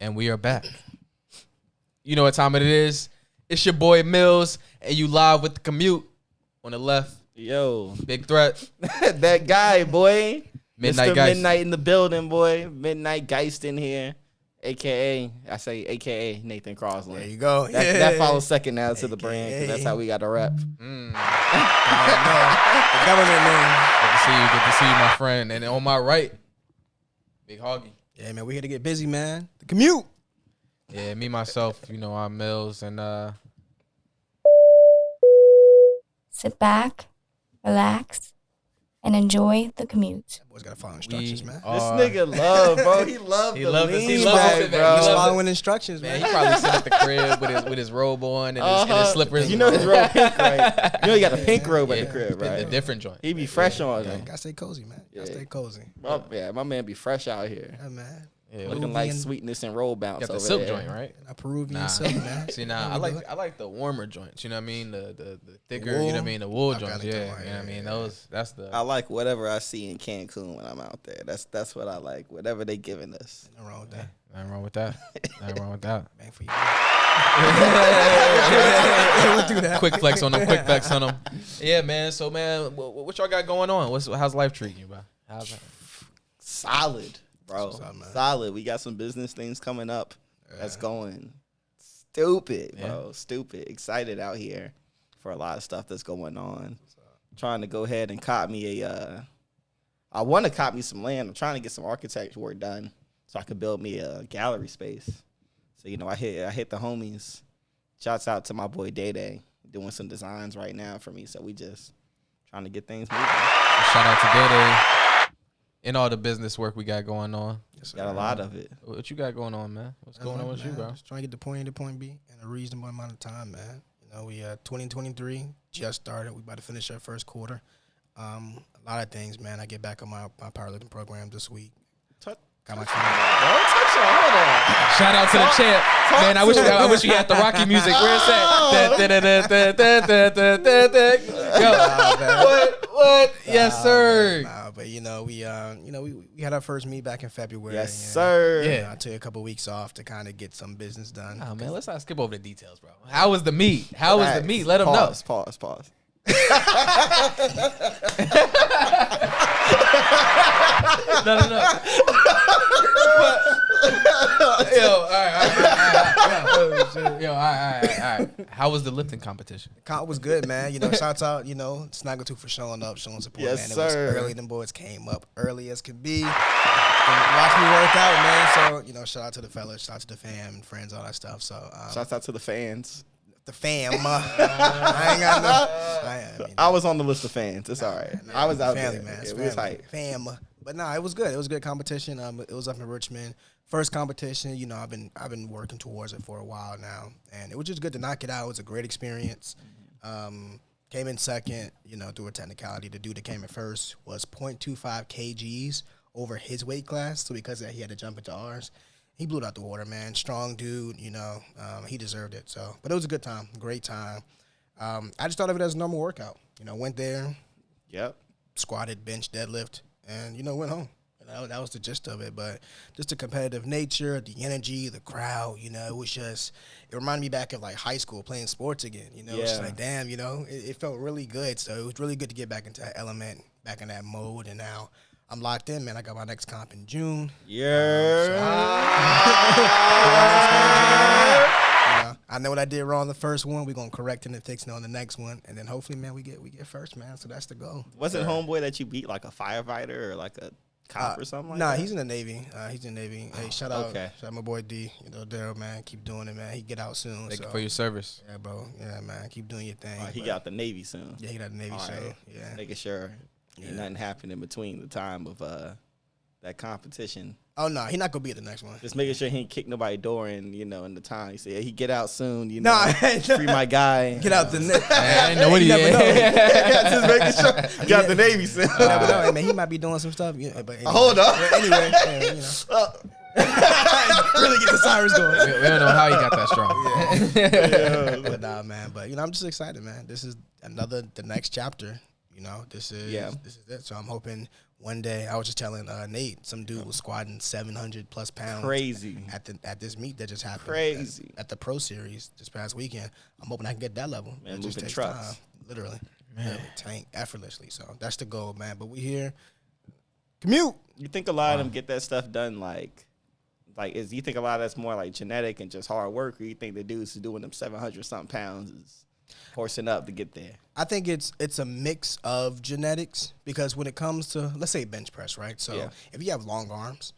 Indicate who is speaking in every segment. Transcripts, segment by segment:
Speaker 1: And we are back. You know what time it is. It's your boy Millz, and you live with the Commute on the left.
Speaker 2: Yo.
Speaker 1: Big Threat.
Speaker 2: That guy, boy.
Speaker 1: Midnight
Speaker 2: Mr.
Speaker 1: Geist.
Speaker 2: Midnight in the building, boy. Midnight Geist in here. AKA Nathan Crosland.
Speaker 3: There you go.
Speaker 2: That follows second now to the brand, because that's how we got to rep.
Speaker 3: The government name.
Speaker 1: Good to see you, my friend. And on my right, Big Haugy.
Speaker 3: Yeah, man, we here to get busy, man. The Commute.
Speaker 1: Yeah, me, myself, you know, I'm Millz, and
Speaker 4: Sit back, relax, and enjoy the commute.
Speaker 3: Boys gotta follow instructions, man.
Speaker 2: This nigga love, bro. He loved the lean back, bro.
Speaker 3: He's following instructions,
Speaker 1: man,
Speaker 3: man.
Speaker 1: he probably sit at the crib with his robe on and his slippers.
Speaker 2: You know his robe pink, right? You know he got a pink robe at the crib, right?
Speaker 1: The different joint.
Speaker 2: He be fresh on it.
Speaker 3: Gotta stay cozy, man. Gotta stay cozy.
Speaker 2: My man be fresh out here.
Speaker 3: Yeah, man.
Speaker 1: Yeah,
Speaker 2: looking like sweetness and roll bounce.
Speaker 1: Got the
Speaker 2: over
Speaker 1: silk
Speaker 2: there.
Speaker 1: joint, right?
Speaker 3: A Peruvian silk, man.
Speaker 1: See, I like the warmer joints. You know what I mean? The thicker. You know what I mean? The wool joints. Yeah, you know what I mean? That's the.
Speaker 2: I like whatever I see in Cancun when I'm out there. That's what I like. Whatever they giving us.
Speaker 3: Nothing wrong with that.
Speaker 1: Nothing wrong with that. Nothing wrong with that.
Speaker 3: Bang for you.
Speaker 1: We'll do that. Quick flex on them. Yeah, man. So, man, what y'all got going on? How's life treating you, bro? How's that?
Speaker 2: Solid, bro. Solid. We got some business things coming up. That's going stupid, bro. Stupid. Excited out here for a lot of stuff that's going on. Trying to go ahead and cop me I want to cop me some land. I'm trying to get some architecture work done so I could build me a gallery space. So, you know, I hit the homies. Shouts out to my boy Day Day, doing some designs right now for me. So we just trying to get things moving.
Speaker 1: Shout out to Day Day and all the business work we got going on.
Speaker 3: Yes,
Speaker 2: got a lot of it.
Speaker 1: What you got going on, man? What's going on with you, bro?
Speaker 3: Just trying to get the point A to point B in a reasonable amount of time, man. You know, we 2023 just started. We about to finish our first quarter. A lot of things, man. I get back on my powerlifting program this week. Got my
Speaker 1: Shout out to the champ. Man, I wish we had the Rocky music. Where's that? What? Yes, sir.
Speaker 3: But we had our first meet back in February.
Speaker 2: Yes, sir.
Speaker 3: Yeah, I took a couple weeks off to kind of get some business done.
Speaker 1: Oh man, let's not skip over the details, bro. How was the meet? Let them know.
Speaker 2: Pause.
Speaker 1: No. Yo, all right. How was the lifting competition?
Speaker 3: It was good, man. Shouts out, SnaggleTooth for showing up, showing support,
Speaker 2: yes,
Speaker 3: man. It
Speaker 2: sir.
Speaker 3: was early. Them boys came up early as could be. Watch me work out, man. So, shout out to the fellas, shout out to the fam and friends, all that stuff. So,
Speaker 2: shouts out to the fans.
Speaker 3: The fam. I ain't got no.
Speaker 2: I was on the list of fans. It's all right. I was out
Speaker 3: family,
Speaker 2: there.
Speaker 3: Man.
Speaker 2: It was hype.
Speaker 3: Fam. But it was good. It was a good competition. It was up in Richmond. First competition. I've been working towards it for a while now, and it was just good to knock it out. It was a great experience. Came in second. Through a technicality. The dude that came in first was 0.25 kgs over his weight class. So because of that, he had to jump into ours. He blew it out the water, man. Strong dude, he deserved it. So, but it was a good time, great time. I just thought of it as a normal workout. Went there, squatted, bench, deadlift, and went home. That was the gist of it. But just the competitive nature, the energy, the crowd, it reminded me back of like high school playing sports again. It's like damn, it felt really good. So it was really good to get back into that element, back in that mode, and now I'm locked in, man. I got my next comp in June. I know what I did wrong the first one. We're gonna correct it and fix it on the next one, and then hopefully, man, we get first, man. So that's the goal.
Speaker 2: Wasn't homeboy that you beat like a firefighter or like a cop or something like that?
Speaker 3: Nah, he's in the Navy. He's in the Navy. Hey, shout out my boy D. Daryl, man. Keep doing it, man. He get out soon.
Speaker 1: Thank you for your service.
Speaker 3: Yeah, bro. Yeah, man. Keep doing your thing.
Speaker 2: He got the Navy soon.
Speaker 3: Yeah, he got the Navy soon. Right. Yeah,
Speaker 2: making sure. Ain't nothing happened in between the time of that competition.
Speaker 3: Oh no, he not gonna be at the next one.
Speaker 2: Just making sure he ain't kick nobody door in the time. He said he get out soon.
Speaker 3: Free
Speaker 2: my guy.
Speaker 3: Get out the net.
Speaker 1: I know what he is.
Speaker 2: Just making sure he got the Navy soon.
Speaker 3: You never know. Hey, man, he might be doing some stuff. Yeah, but anyway.
Speaker 2: Hold up.
Speaker 3: Anyway, really get the sirens going.
Speaker 1: We don't know how he got that strong.
Speaker 3: But man. But I'm just excited, man. This is the next chapter. You know, this is it. So I'm hoping one day. I was just telling Nate, some dude was squatting 700 plus pounds.
Speaker 2: Crazy.
Speaker 3: At this meet that just happened.
Speaker 2: Crazy.
Speaker 3: At the Pro Series this past weekend. I'm hoping I can get that level.
Speaker 2: Man,
Speaker 3: it just
Speaker 2: moving
Speaker 3: takes
Speaker 2: trucks.
Speaker 3: time, literally. Tank effortlessly. So that's the goal, man. But we here. Commute.
Speaker 2: You think a lot of them get that stuff done you think a lot of that's more like genetic and just hard work, or you think the dudes who doing them 700 something pounds is horsing up to get there?
Speaker 3: I think it's a mix of genetics, because when it comes to, let's say, bench press, right? So if you have long arms,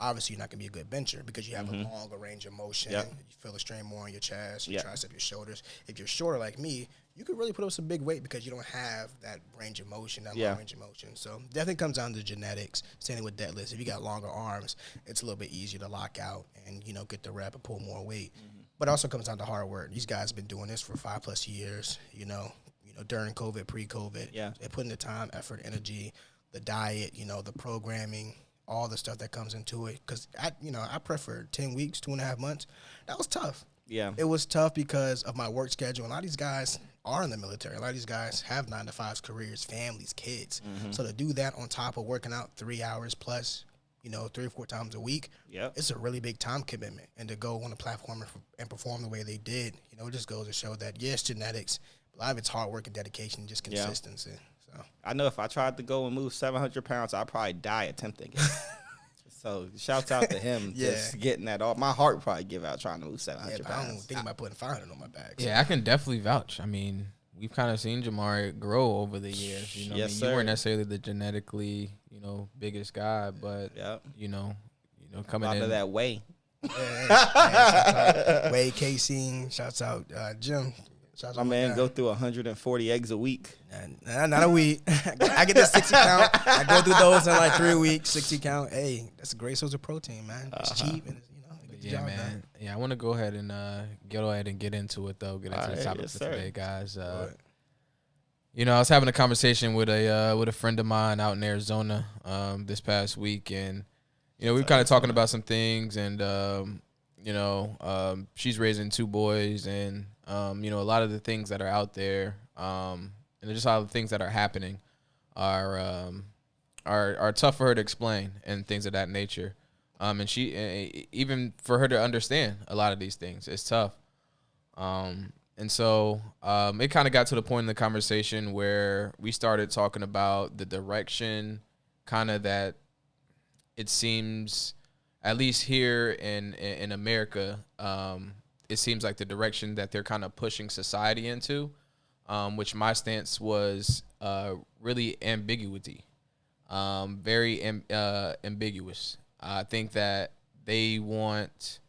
Speaker 3: obviously you're not going to be a good bencher because you have a longer range of motion.
Speaker 2: Yep.
Speaker 3: You feel the strain more on your chest, your tricep, your shoulders. If you're shorter like me, you could really put up some big weight because you don't have that range of motion, that long range of motion. So definitely comes down to genetics. Same thing with deadlifts. If you got longer arms, it's a little bit easier to lock out and, get the rep and pull more weight. But it also comes down to hard work. These guys have been doing this for 5+ years, during COVID, pre-COVID.
Speaker 2: Yeah.
Speaker 3: They're putting the time, effort, energy, the diet, the programming, all the stuff that comes into it. Because, I prefer 10 weeks, 2.5 months. That was tough.
Speaker 2: Yeah.
Speaker 3: It was tough because of my work schedule. A lot of these guys are in the military. A lot of these guys have 9-to-5 careers, families, kids. So to do that on top of working out 3 hours plus, 3 or 4 times a week, it's a really big time commitment. And to go on a platform and perform the way they did, it just goes to show that, yes, genetics, a lot of it's hard work and dedication and just consistency. So
Speaker 2: I know if I tried to go and move 700 pounds, I'd probably die attempting it. So shouts out to him just getting that off. My heart would probably give out trying to move 700 pounds.
Speaker 3: I don't think about putting 500 on my back.
Speaker 1: So. Yeah, I can definitely vouch. I mean, we've kind of seen Jamari grow over the years.
Speaker 2: Yes,
Speaker 1: you weren't necessarily the genetically, biggest guy, but coming
Speaker 2: out
Speaker 1: in
Speaker 2: of that way.
Speaker 3: Way casein. Shouts out Jim. Shouts
Speaker 2: my man go through 140 eggs a week.
Speaker 3: Not a week. I get the 60 count. I go through those in like 3 weeks. 60 count. Hey, that's a great source of protein, man. It's cheap and
Speaker 1: man. Done. Yeah, I want to go ahead and get into it though. Get into the topic for today, guys. I was having a conversation with a friend of mine out in Arizona this past week, and we were kind of talking about some things, and she's raising 2 boys, and a lot of the things that are out there, and just all the things that are happening are tough for her to explain and things of that nature. And she, even for her to understand a lot of these things, it's tough. And so it kind of got to the point in the conversation where we started talking about the direction kind of that it seems, at least here in America, it seems like the direction that they're kind of pushing society into, which my stance was really ambiguity, very ambiguous. I think that they want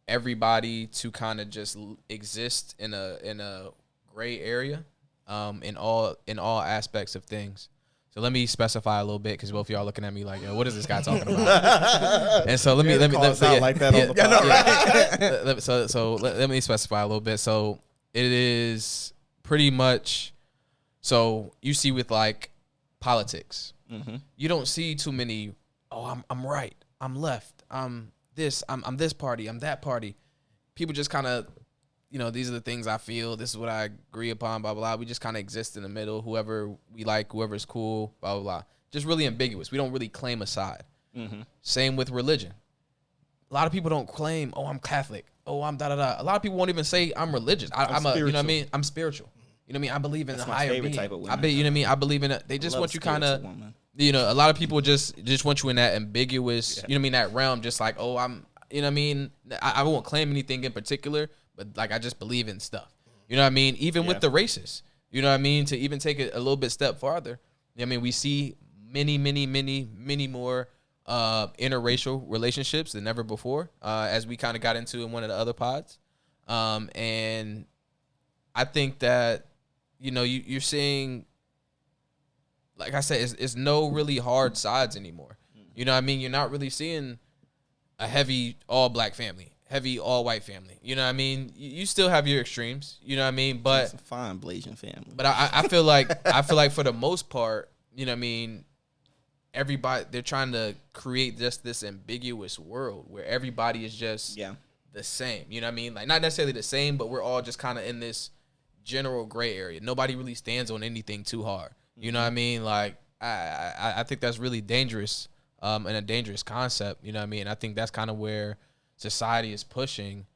Speaker 1: everybody to kind of just exist in a gray area, in all aspects of things. So let me specify a little bit, because both of y'all looking at me like, what is this guy talking about? And so let me specify a little bit. So it is pretty much, so you see with like politics, you don't see too many, I'm right, I'm left, I'm this party, I'm that party. People just kind of, these are the things I feel, this is what I agree upon, blah, blah, blah. We just kind of exist in the middle, whoever we like, whoever's cool, blah, blah, blah. Just really ambiguous. We don't really claim a side. Same with religion. A lot of people don't claim, I'm Catholic, I'm da-da-da. A lot of people won't even say I'm religious. I'm a, I'm spiritual. I believe in the higher being. Type of women. I believe in it. They just want you kind of, a lot of people just want you in that ambiguous, that realm, just like, I'm, I won't claim anything in particular, but like I just believe in stuff. Even with the races, to even take it a little bit step farther. We see many more interracial relationships than ever before, as we kind of got into in one of the other pods. And I think that, you're seeing, like I said, it's no really hard sides anymore. You're not really seeing a heavy all black family, heavy all white family. You still have your extremes. But
Speaker 2: it's a fine Blasian family.
Speaker 1: But I feel like for the most part, everybody, they're trying to create just this ambiguous world where everybody is just the same. Like not necessarily the same, but we're all just kind of in this general gray area. Nobody really stands on anything too hard. You know what I mean? Like I think that's really dangerous, and a dangerous concept. You know what I mean? I think that's kind of where society is pushing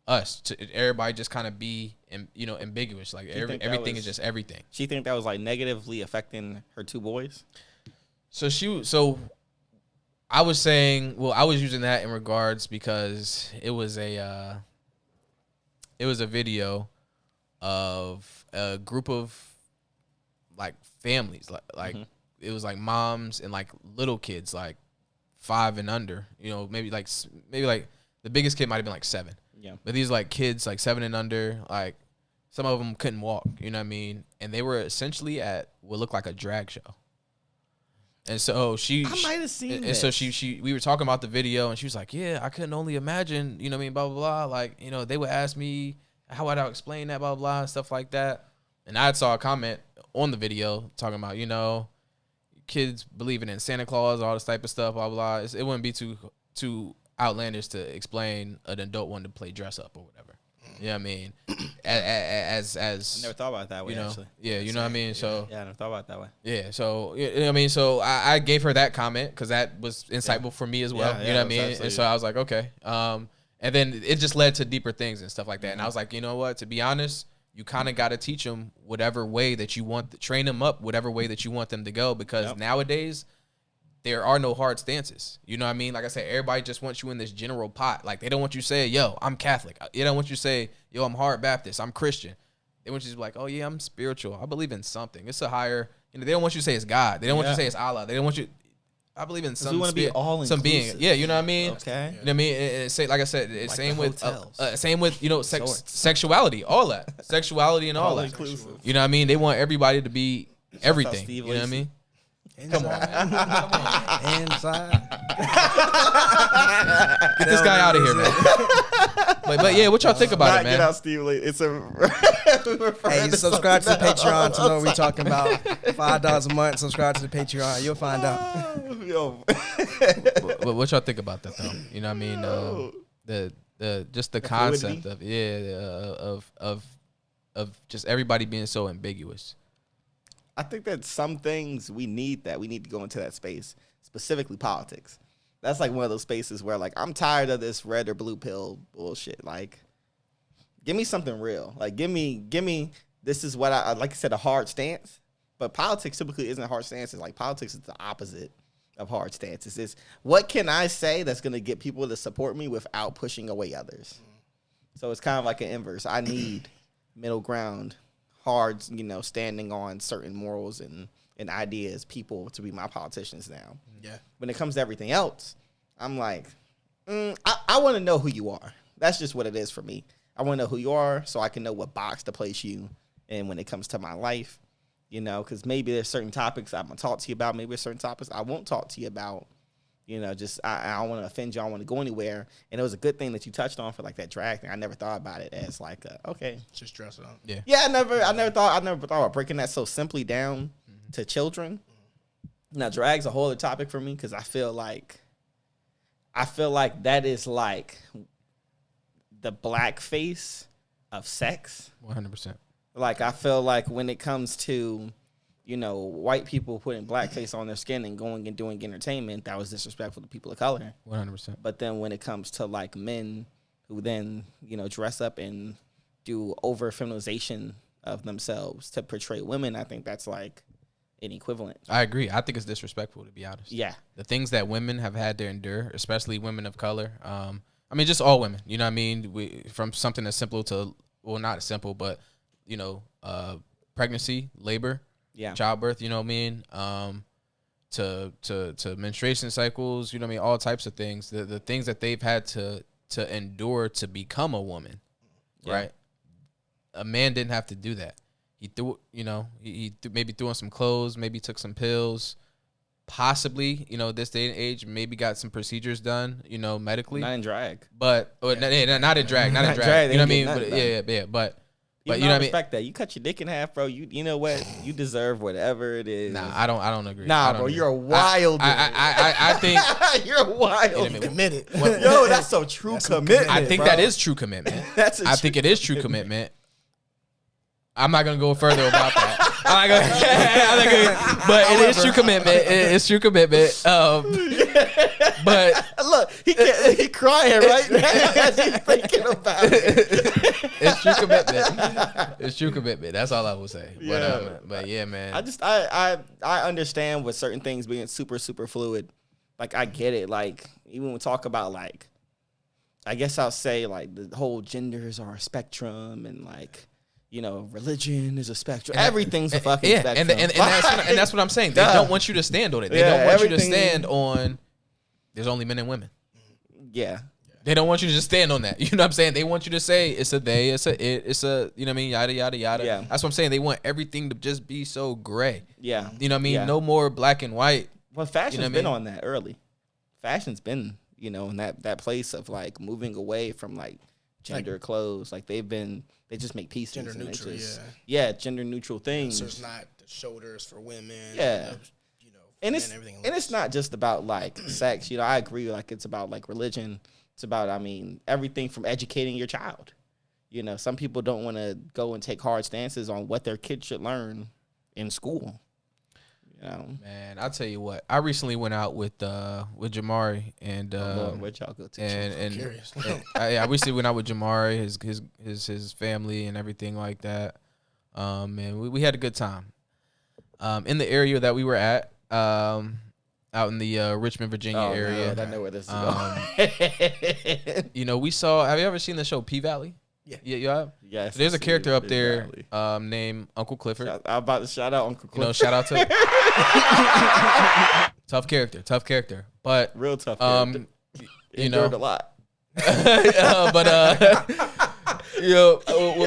Speaker 1: us to everybody just kind of be, ambiguous. Like everything is just everything.
Speaker 2: She think that was like negatively affecting her 2 boys.
Speaker 1: So I was saying, well, I was using that in regards because it was a video of a group of like families, like it was like moms and like little kids, like 5 and under, maybe like the biggest kid might've been like 7.
Speaker 2: Yeah.
Speaker 1: But these like kids like 7 and under, like some of them couldn't walk, you know what I mean? And they were essentially at what looked like a drag show. And so I
Speaker 2: might have seen
Speaker 1: and so we were talking about the video, and she was like, yeah, I couldn't only imagine, you know what I mean, blah, blah, blah. Like, they would ask me how would I explain that, blah, blah, blah, and stuff like that. And I saw a comment on the video talking about, kids believing in Santa Claus, all this type of stuff, blah, blah, blah. It wouldn't be too outlandish to explain an adult wanting to play dress up or whatever. You know what I mean? As
Speaker 2: I never thought about it that way, actually.
Speaker 1: Yeah, you know what I mean? So
Speaker 2: yeah, I never thought about it that way.
Speaker 1: Yeah, so you know what I mean? So I gave her that comment because that was insightful for me as well. You know what I mean? Absolutely. And so I was like, okay. And then it just led to deeper things and stuff like that. And I was like, you know what? To be honest, you kind of got to teach them whatever way that you want, train them up whatever way that you want them to go, because nowadays there are no hard stances. You know what I mean? Like I said, everybody just wants you in this general pot. Like, they don't want you to say, yo, I'm Catholic. They don't want you to say, yo, I'm hard Baptist, I'm Christian. They want you to be like, oh, yeah, I'm spiritual. I believe in something. It's a higher, they don't want you to say it's God. They don't want you to say it's Allah. They don't want you, I believe in some,
Speaker 2: be all
Speaker 1: some being. Yeah, you know what I mean?
Speaker 2: Okay.
Speaker 1: You know what I mean? And say, like I said, it's same with sexuality, all that. Sexuality and all that.
Speaker 2: Inclusive.
Speaker 1: You know what I mean? They want everybody to be everything. You know what I mean? Come on, man.
Speaker 3: Inside.
Speaker 1: Get this guy out of here, man. But yeah, what y'all think about it, man?
Speaker 2: Get out, Steve. It's a.
Speaker 3: Hey, subscribe to the Patreon to know what we're talking about. $5 a month. Subscribe to the Patreon. You'll find out.
Speaker 2: Yo.
Speaker 1: But what y'all think about that, though? You know what I mean? The concept of just everybody being so ambiguous.
Speaker 2: I think that some things we need to go into that space, specifically politics. That's like one of those spaces where, like, I'm tired of this red or blue pill bullshit. Like, give me something real. Like, give me, this is what I like I said, a hard stance. But politics typically isn't hard stances. Like, politics is the opposite of hard stances. It's what can I say that's going to get people to support me without pushing away others? So it's kind of like an inverse. I need middle ground. Hard, standing on certain morals and ideas, people to be my politicians now.
Speaker 3: Yeah.
Speaker 2: When it comes to everything else, I'm like, I want to know who you are. That's just what it is for me. I want to know who you are so I can know what box to place you in when it comes to my life, because maybe there's certain topics I'm going to talk to you about. Maybe there's certain topics I won't talk to you about. Just I don't want to offend you. I don't want to go anywhere. And it was a good thing that you touched on for like that drag thing. I never thought about it as like, okay,
Speaker 3: just dress up.
Speaker 1: Yeah.
Speaker 2: Yeah. I never thought about breaking that so simply down to children. Now, drag's a whole other topic for me because I feel like that is like the black face of sex.
Speaker 1: 100%.
Speaker 2: Like, I feel like when it comes to white people putting blackface on their skin and going and doing entertainment, that was disrespectful to people of color.
Speaker 1: 100%.
Speaker 2: But then when it comes to like men who then, dress up and do over feminization of themselves to portray women, I think that's like an equivalent.
Speaker 1: I agree. I think it's disrespectful, to be honest.
Speaker 2: Yeah.
Speaker 1: The things that women have had to endure, especially women of color. Just all women, you know what I mean? From something as simple to, well, not as simple, but, pregnancy, labor.
Speaker 2: Yeah.
Speaker 1: Childbirth, you know what I mean? To menstruation cycles, you know what I mean? All types of things. The things that they've had to endure to become a woman, right? A man didn't have to do that. He threw, maybe threw on some clothes, maybe took some pills, possibly, this day and age, maybe got some procedures done, medically.
Speaker 2: Not in drag.
Speaker 1: But, not in drag, not in drag. You know what I mean? But But you know what I respect
Speaker 2: that. You cut your dick in half, bro. You know what? You deserve whatever it is.
Speaker 1: Nah, I don't agree.
Speaker 2: Nah, bro, you're a wild.
Speaker 1: I think
Speaker 2: you're a wild.
Speaker 3: Committed.
Speaker 2: Yo, that's so true commitment.
Speaker 1: I think
Speaker 2: bro.
Speaker 1: that is true commitment. I think it is true commitment. I'm not gonna go further about that. But it is true commitment. It's true commitment. But
Speaker 2: look, he crying right now as he's thinking about it.
Speaker 1: It's true commitment. It's true commitment. That's all I will say.
Speaker 2: Yeah.
Speaker 1: But yeah, man.
Speaker 2: I understand with certain things being super fluid. Like I get it. Like even when we talk about like, I guess I'll say like the whole genders are a spectrum and like. Religion is a spectrum. Everything's a fucking spectrum.
Speaker 1: And that's what I'm saying. They don't want you to stand on it. They don't want you to stand on there's only men and women.
Speaker 2: Yeah.
Speaker 1: They don't want you to just stand on that. You know what I'm saying? They want you to say it's a they, it's a it, it's a, you know what I mean? Yada, yada, yada. Yeah. That's what I'm saying. They want everything to just be so gray.
Speaker 2: Yeah.
Speaker 1: You know what I mean?
Speaker 2: Yeah.
Speaker 1: No more black and white.
Speaker 2: Well, fashion's been on that early. Fashion's been, in that place of like moving away from like gender clothes. Like they just make pieces.
Speaker 3: Gender neutral,
Speaker 2: gender neutral things.
Speaker 3: So it's not the shoulders for women.
Speaker 2: Yeah. And it's not just about like sex. I agree. Like it's about like religion. It's about, everything from educating your child. Some people don't want to go and take hard stances on what their kids should learn in school.
Speaker 1: Man, I'll tell you what. I recently went out with Jamari and
Speaker 2: where'd y'all go to?
Speaker 1: And curious. I recently went out with Jamari, his family, and everything like that. And we had a good time. In the area that we were at, out in the Richmond, Virginia area.
Speaker 2: No, I know where this is
Speaker 1: going. We saw. Have you ever seen the show P Valley?
Speaker 3: Yeah.
Speaker 1: You have?
Speaker 2: Yes.
Speaker 1: There's a character up there named Uncle Clifford.
Speaker 2: I'm about to shout out Uncle Clifford.
Speaker 1: Shout out to tough character, but
Speaker 2: real tough character. Endured a lot.
Speaker 1: But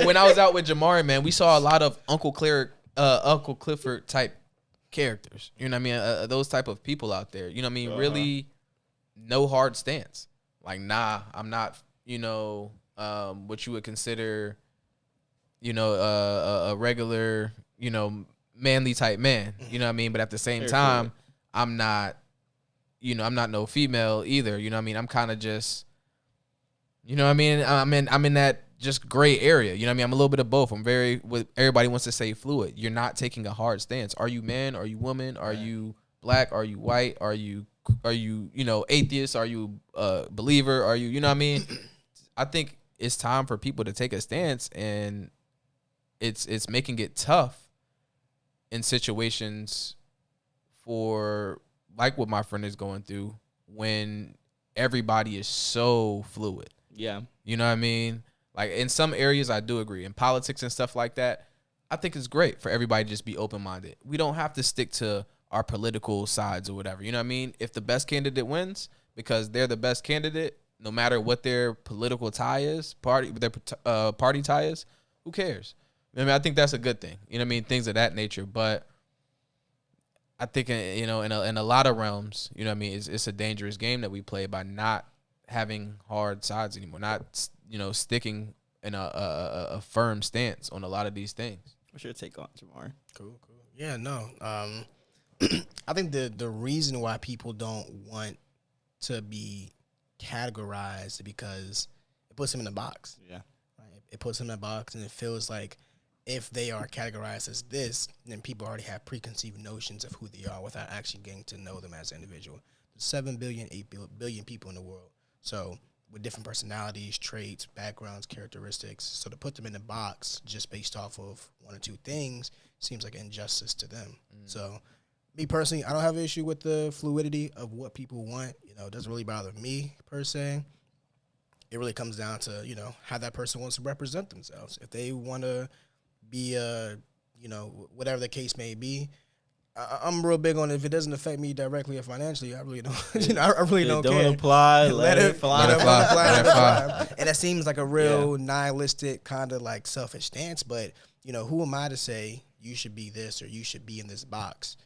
Speaker 1: when I was out with Jamari, man, we saw a lot of Uncle Clifford type characters. You know what I mean? Those type of people out there. You know what I mean? Really, no hard stance. Like, nah, I'm not. What you would consider, a regular, manly type man. You know what I mean? But at the same time, I'm not, I'm not no female either. You know what I mean? I'm kind of just, I'm in that just gray area. You know what I mean? I'm a little bit of both. Everybody wants to say fluid. You're not taking a hard stance. Are you man? Are you woman? Are you black? Are you white? Are you atheist? Are you a believer? Are you know what I mean? I think it's time for people to take a stance, and it's making it tough in situations for like what my friend is going through when everybody is so fluid.
Speaker 2: Yeah.
Speaker 1: You know what I mean? Like in some areas I do agree. In politics and stuff like that, I think it's great for everybody to just be open-minded. We don't have to stick to our political sides or whatever. You know what I mean? If the best candidate wins because they're the best candidate, no matter what their political tie is, party tie is, who cares? I think that's a good thing. You know what I mean? Things of that nature. But I think, in a lot of realms, you know what I mean, it's a dangerous game that we play by not having hard sides anymore, not, sticking in a firm stance on a lot of these things.
Speaker 2: What's your take on it, Jamar?
Speaker 3: Cool. Yeah, no. I think the reason why people don't want to be categorized is because it puts them in a box.
Speaker 2: Yeah.
Speaker 3: Right? It puts them in a box, and it feels like if they are categorized as this, then people already have preconceived notions of who they are without actually getting to know them as an individual. There's 7 billion, 8 billion people in the world. So with different personalities, traits, backgrounds, characteristics. So to put them in a box just based off of one or two things seems like an injustice to them. So me personally, I don't have an issue with the fluidity of what people want. It doesn't really bother me per se. It really comes down to, how that person wants to represent themselves. If they want to be, whatever the case may be, I'm real big on it. If it doesn't affect me directly or financially, I really don't. I really don't care.
Speaker 2: Don't apply. Let it fly.
Speaker 1: Let it fly.
Speaker 3: And that seems like a real nihilistic kind of like selfish stance. But who am I to say you should be this or you should be in this box?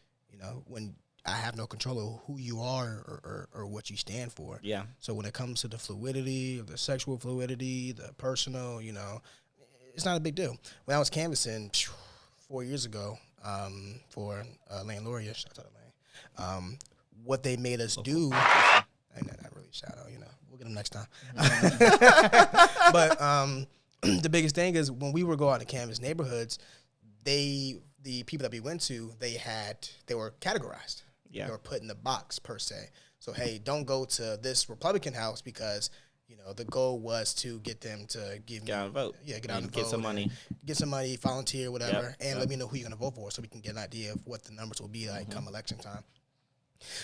Speaker 3: When I have no control of who you are or what you stand for.
Speaker 2: Yeah.
Speaker 3: So when it comes to the fluidity, the sexual fluidity, the personal, it's not a big deal. When I was canvassing 4 years ago for Lane Laurier, shout out to Lane, what they made us do, not really shout out, we'll get them next time. But the biggest thing is when we would go out to canvas neighborhoods, the people that we went to, they were categorized.
Speaker 2: Yeah.
Speaker 3: They were put in the box per se. So hey, don't go to this Republican house because the goal was to get them to get out and vote. Yeah, get out and vote. Get some money, volunteer, whatever, and let me know who you're gonna vote for, so we can get an idea of what the numbers will be like come election time.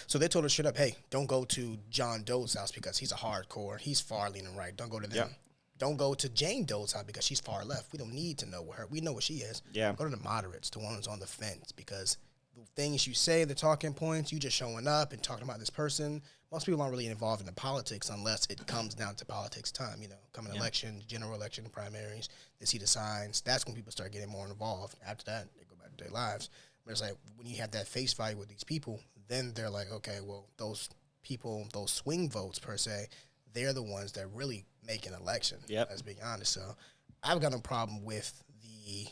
Speaker 3: So they told us straight up, hey, don't go to John Doe's house because he's a hardcore. He's far leaning right. Don't go to them. Yep. Don't go to Jane Doe's house because she's far left. We don't need to know her. We know what she is. Yeah. Go to the moderates, the ones on the fence, because the things you say, the talking points, you just showing up and talking about this person. Most people aren't really involved in the politics unless it comes down to politics time. Coming election, general election, primaries, they see the signs. That's when people start getting more involved. After that, they go back to their lives. But it's like when you have that face value with these people, then they're like, okay, well, those people, those swing votes per se, they're the ones that really make an election. Yep. Let's be honest. So I've got no problem with the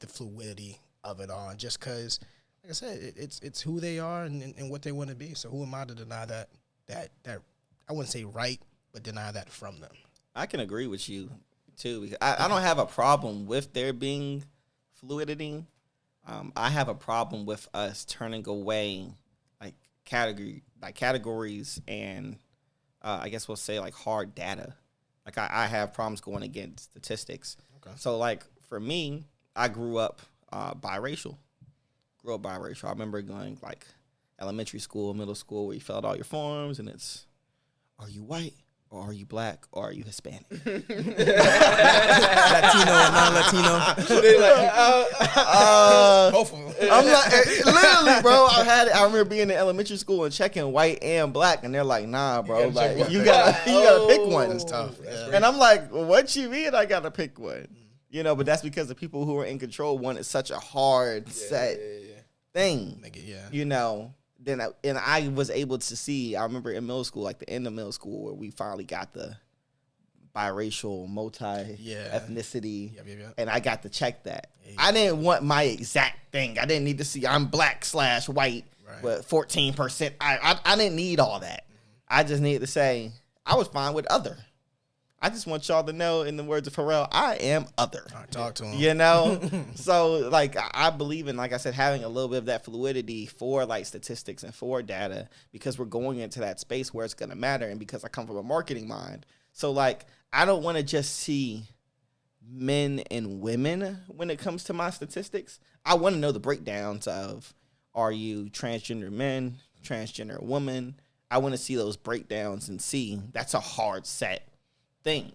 Speaker 3: fluidity of it all, just because, like I said, it's who they are and what they want to be. So who am I to deny that I wouldn't say right, but deny that from them?
Speaker 2: I can agree with you too, because I don't have a problem with there being fluidity. I have a problem with us turning away categories and I guess we'll say like hard data. Like I have problems going against statistics. Okay. So like for me, I grew up biracial. I remember going like elementary school, middle school, where you fill out all your forms and it's, are you white or are you black or are you Hispanic? Latino or non-Latino? Both of them. I'm like, literally, bro. I remember being in elementary school and checking white and black, and they're like, nah, bro. Like you gotta pick one. It's tough. Yeah. And I'm like, what you mean I gotta pick one? But that's because the people who are in control wanted such a hard set thing. Make it, Then I was able to see, I remember in middle school, like the end of middle school, where we finally got the biracial, multi-ethnicity, and I got to check that. I didn't want my exact thing. I didn't need to see I'm black/white, but 14%. I didn't need all that. I just needed to say I was fine with other. I just want y'all to know, in the words of Pharrell, I am other.
Speaker 3: Talk to him.
Speaker 2: So, like, I believe in, like I said, having a little bit of that fluidity for, like, statistics and for data, because we're going into that space where it's going to matter, and because I come from a marketing mind. So, like, I don't want to just see men and women when it comes to my statistics. I want to know the breakdowns of, are you transgender men, transgender woman? I want to see those breakdowns and see that's a hard set thing.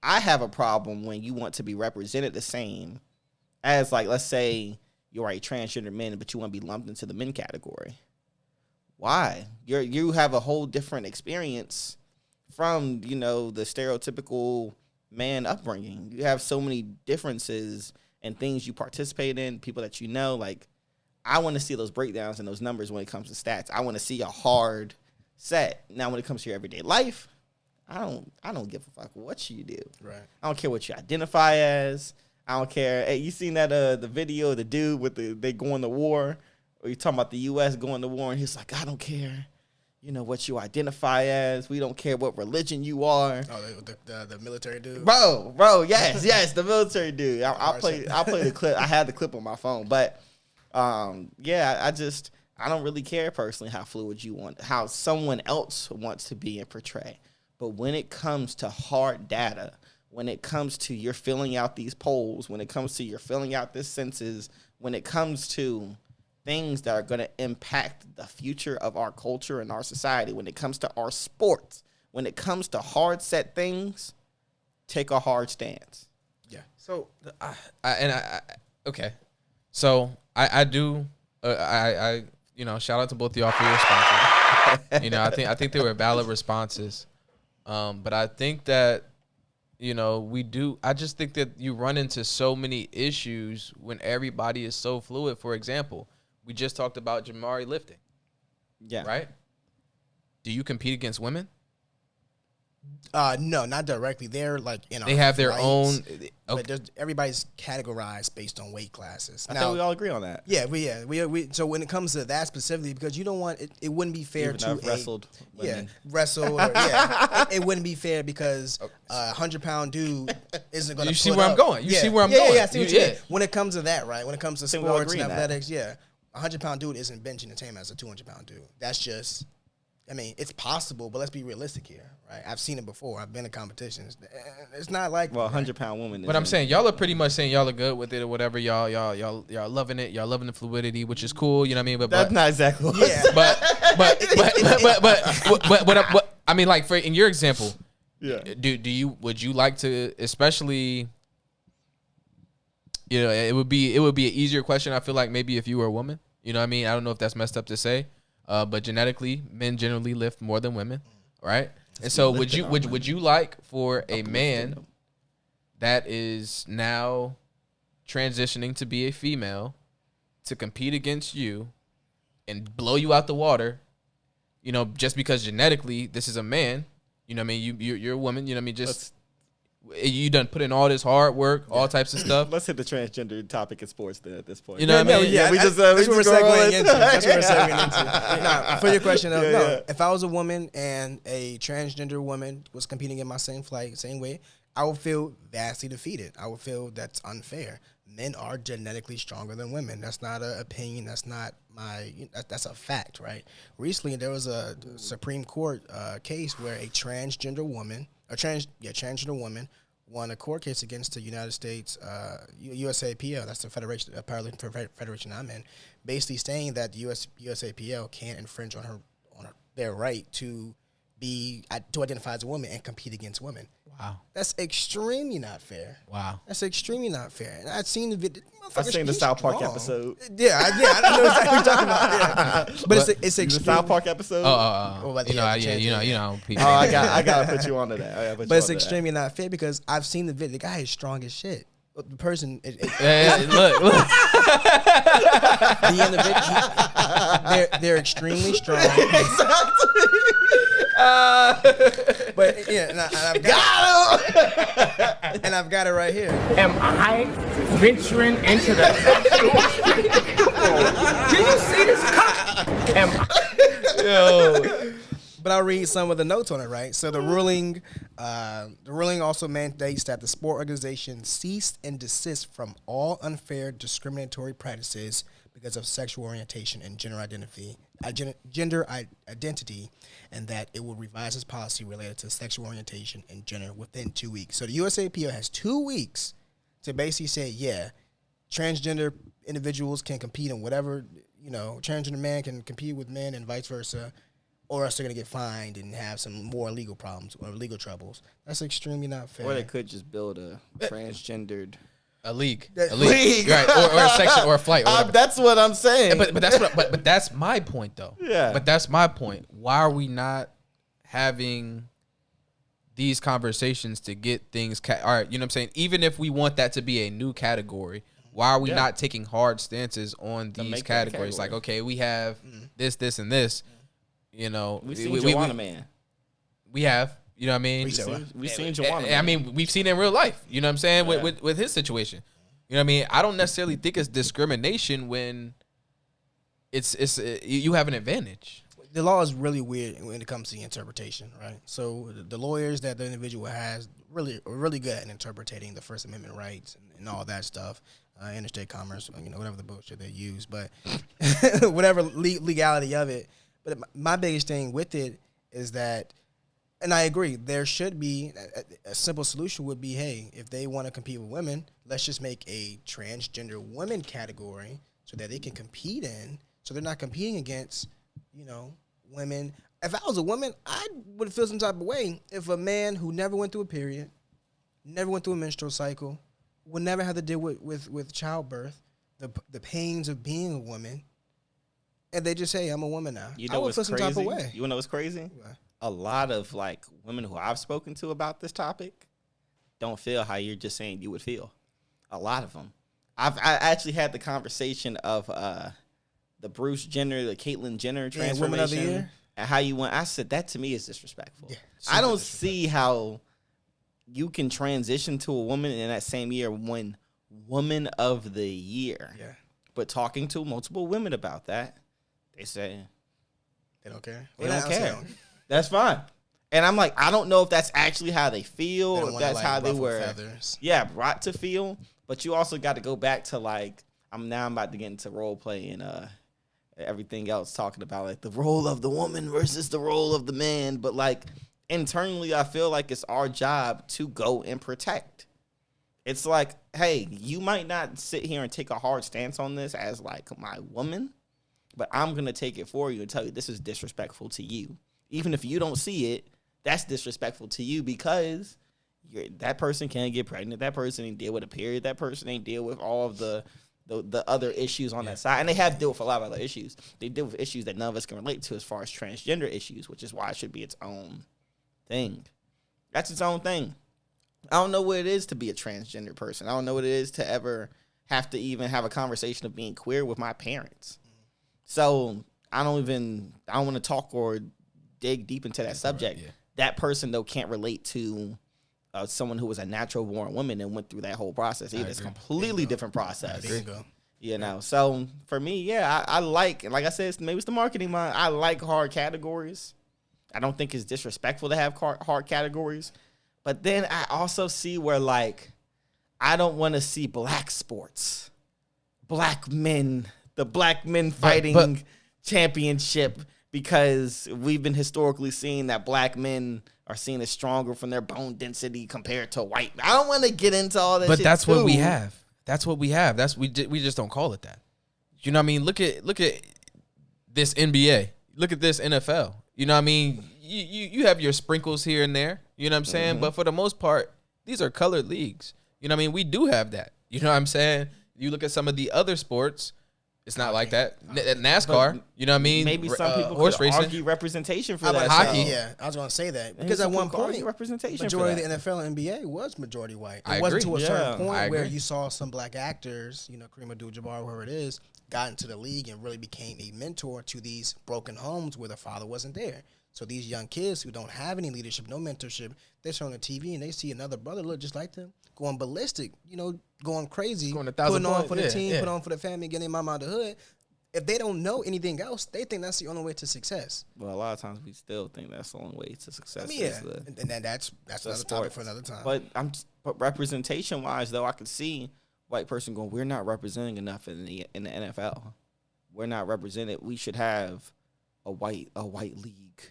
Speaker 2: I have a problem when you want to be represented the same as, like, let's say you're a transgender man, but you want to be lumped into the men category. Why? You have a whole different experience from, the stereotypical man upbringing. You have so many differences and things you participate in, people that you know. Like, I want to see those breakdowns and those numbers when it comes to stats. I want to see a hard set. Now, when it comes to your everyday life, I don't give a fuck what you do. Right. I don't care what you identify as. I don't care. Hey, you seen that the video of the dude with they going to war? Or you talking about the U.S. going to war, and he's like, I don't care, what you identify as. We don't care what religion you are.
Speaker 3: Oh, the military dude.
Speaker 2: Bro, yes, the military dude. I'll play the clip. I had the clip on my phone, but I don't really care personally how fluid you want, how someone else wants to be and portray. But when it comes to hard data, when it comes to you're filling out these polls, when it comes to you're filling out this census, when it comes to things that are going to impact the future of our culture and our society, when it comes to our sports, when it comes to hard set things, take a hard stance.
Speaker 1: Yeah. So, okay. So I do, shout out to both of y'all for your responses. I think they were valid responses. But I think that, I just think that you run into so many issues when everybody is so fluid. For example, we just talked about Jamari lifting. Yeah. Right? Do you compete against women?
Speaker 3: No, not directly. They're like
Speaker 1: they have their own.
Speaker 3: But everybody's categorized based on weight classes.
Speaker 2: I think we all agree on that.
Speaker 3: Yeah, we. So when it comes to that specifically, because you don't want it, it wouldn't be fair to
Speaker 2: wrestled.
Speaker 3: Wrestle. It wouldn't be fair because a 100-pound dude isn't going to.
Speaker 1: You see where I'm going. You see where I'm going.
Speaker 3: Yeah. I see what you mean. When it comes to that, right? When it comes to sports and athletics, a 100-pound dude isn't benching the same as a 200-pound dude. That's just. I mean, it's possible, but let's be realistic here, right? I've seen it before. I've been in competitions. It's not like
Speaker 2: 100-pound woman.
Speaker 1: But I'm saying y'all are pretty much saying y'all are good with it or whatever. Y'all loving it. Y'all loving the fluidity, which is cool. You know what I mean? But
Speaker 2: that's not exactly.
Speaker 3: Yeah.
Speaker 1: But I mean, like for in your example,
Speaker 2: yeah.
Speaker 1: Would you like to, especially, you know, it would be an easier question. I feel like maybe if you were a woman, you know what I mean? I don't know if that's messed up to say. But genetically, men generally lift more than women, right? And so, would you like for a man that is now transitioning to be a female to compete against you and blow you out the water? You know, just because genetically this is a man, you know what I mean? You're a woman, you know what I mean? Just you done put in all this hard work, all types of stuff.
Speaker 2: Let's hit the transgender topic in sports then at this point.
Speaker 1: You know what I mean?
Speaker 3: Yeah, that's what we're segueing into. That's what we're segueing into. Nah, for your question, if I was a woman and a transgender woman was competing in my same flight, same way, I would feel vastly defeated. I would feel that's unfair. Men are genetically stronger than women. That's not an opinion. That's not that's a fact, right? Recently, there was a Supreme Court case where a transgender woman won a court case against the United States USAPL. That's the Paralympic Federation I'm in, basically saying that the USAPL can't infringe on their right to identify as a woman and compete against women.
Speaker 1: Wow,
Speaker 3: that's extremely not fair.
Speaker 1: Wow,
Speaker 3: that's extremely not fair. And I've seen the video.
Speaker 2: I've seen the South Park episode.
Speaker 3: Yeah, I know exactly what you're talking about. Yeah. But it's extreme.
Speaker 2: The South Park episode.
Speaker 1: People.
Speaker 2: I gotta put you onto that.
Speaker 3: But it's extremely not fair because I've seen the video. The guy is strong as shit. The person,
Speaker 1: look.
Speaker 3: The individual, they're extremely strong.
Speaker 2: Exactly.
Speaker 3: But yeah, and I've got it right here.
Speaker 5: Am I venturing into the sexual? Can you see this cock?
Speaker 1: Yo.
Speaker 3: But I'll read some of the notes on it, right? So the ruling also mandates that the sport organization cease and desist from all unfair discriminatory practices because of sexual orientation and gender identity, and that it will revise its policy related to sexual orientation and gender within 2 weeks. So the USAPL has 2 weeks to basically say, yeah, transgender individuals can compete in whatever, transgender man can compete with men and vice versa, or else they're going to get fined and have some more legal problems or legal troubles. That's extremely not fair.
Speaker 2: Or they could just build a transgendered...
Speaker 1: A league, right? Or a section or a flight.
Speaker 2: That's what I'm saying.
Speaker 1: But that's my point, though.
Speaker 2: Yeah.
Speaker 1: But that's my point. Why are we not having these conversations to get things? All right, you know what I'm saying? Even if we want that to be a new category, why are we not taking hard stances on these categories? Like, okay, we have this, and this. You know,
Speaker 2: we've seen Joanna Man.
Speaker 1: We have. You know what I mean?
Speaker 2: We've seen Joanna.
Speaker 1: I mean, we've seen it in real life. You know what I'm saying? Yeah. With his situation. You know what I mean? I don't necessarily think it's discrimination when it's you have an advantage.
Speaker 3: The law is really weird when it comes to the interpretation, right? So the lawyers that the individual has are really good at interpreting the First Amendment rights and all that stuff, interstate commerce, whatever the bullshit they use, but whatever legality of it. But my biggest thing with it is that. And I agree. There should be a simple solution would be, hey, if they want to compete with women, let's just make a transgender women category so that they can compete in. So they're not competing against, women. If I was a woman, I would feel some type of way if a man who never went through a period, never went through a menstrual cycle, would never have to deal with childbirth, the pains of being a woman, and they just say, I'm a woman now. I would feel some type of way.
Speaker 2: You know what's crazy? What? A lot of women who I've spoken to about this topic don't feel how you're just saying you would feel. A lot of them. I actually had the conversation of the Bruce Jenner, the Caitlyn Jenner transformation
Speaker 3: Woman of the Year
Speaker 2: and how you want. I said that to me is disrespectful.
Speaker 3: Yeah,
Speaker 2: I don't see how you can transition to a woman in that same year win Woman of the Year.
Speaker 3: Yeah.
Speaker 2: But talking to multiple women about that, they say
Speaker 3: they don't care.
Speaker 2: They don't care. That's fine. And I'm like, I don't know if that's actually how they feel,
Speaker 3: They
Speaker 2: or if that's how they were
Speaker 3: feathers.
Speaker 2: brought to feel. But you also got to go back to like, I'm about to get into role play and everything else, talking about like the role of the woman versus the role of the man. But like internally, I feel like it's our job to go and protect. It's like, hey, you might not sit here and take a hard stance on this as like my woman, but I'm going to take it for you and tell you this is disrespectful to you. Even if you don't see it, that's disrespectful to you because that person can't get pregnant. That person ain't deal with a period. That person ain't deal with all of the other issues on that side. And they have dealt with a lot of other issues. They deal with issues that none of us can relate to as far as transgender issues, which is why it should be its own thing. That's its own thing. I don't know what it is to be a transgender person. I don't know what it is to ever have to even have a conversation of being queer with my parents. So I don't want to talk or dig deep into that subject. Yeah. That person, though, can't relate to someone who was a natural born woman and went through that whole process either. It's a completely different process.
Speaker 3: There you go.
Speaker 2: You know, so for me, yeah, I like, and like I said, maybe it's the marketing mind. I like hard categories. I don't think it's disrespectful to have hard categories. But then I also see where, like, I don't want to see black sports, black men, the black men fighting championship, because we've been historically seeing that black men are seen as stronger from their bone density compared to white. I don't want to get into all that shit.
Speaker 1: But that's what we have. That's what we have. We just don't call it that. You know what I mean? Look at this NBA. Look at this NFL. You know what I mean? You have your sprinkles here and there. You know what I'm saying? Mm-hmm. But for the most part, these are colored leagues. You know what I mean? We do have that. You know what I'm saying? You look at some of the other sports, it's not like that. NASCAR, but you know what I mean?
Speaker 2: Maybe some people
Speaker 1: horse
Speaker 2: could
Speaker 1: racing.
Speaker 2: argue representation for that.
Speaker 1: Hockey.
Speaker 3: Yeah, I was going to say that. Because at one point,
Speaker 2: representation
Speaker 3: majority of the NFL and NBA was majority white.
Speaker 1: I
Speaker 3: It wasn't
Speaker 1: agree.
Speaker 3: to a certain point
Speaker 1: I
Speaker 3: where
Speaker 1: agree.
Speaker 3: you saw some black actors, you know, Kareem Abdul-Jabbar, whoever it is, got into the league and really became a mentor to these broken homes where the father wasn't there. So these young kids who don't have any leadership, no mentorship, they turn on the TV and they see another brother look just like them, going ballistic, you know, going crazy, putting on for the team, putting on for the family, getting their mama out of the hood. If they don't know anything else, they think that's the only way to success.
Speaker 2: Well, a lot of times we still think that's the only way to success.
Speaker 3: I mean, yeah, and then that's another topic for another time.
Speaker 2: But representation wise, though, I could see white person going, we're not representing enough in the NFL. We're not represented. We should have a white league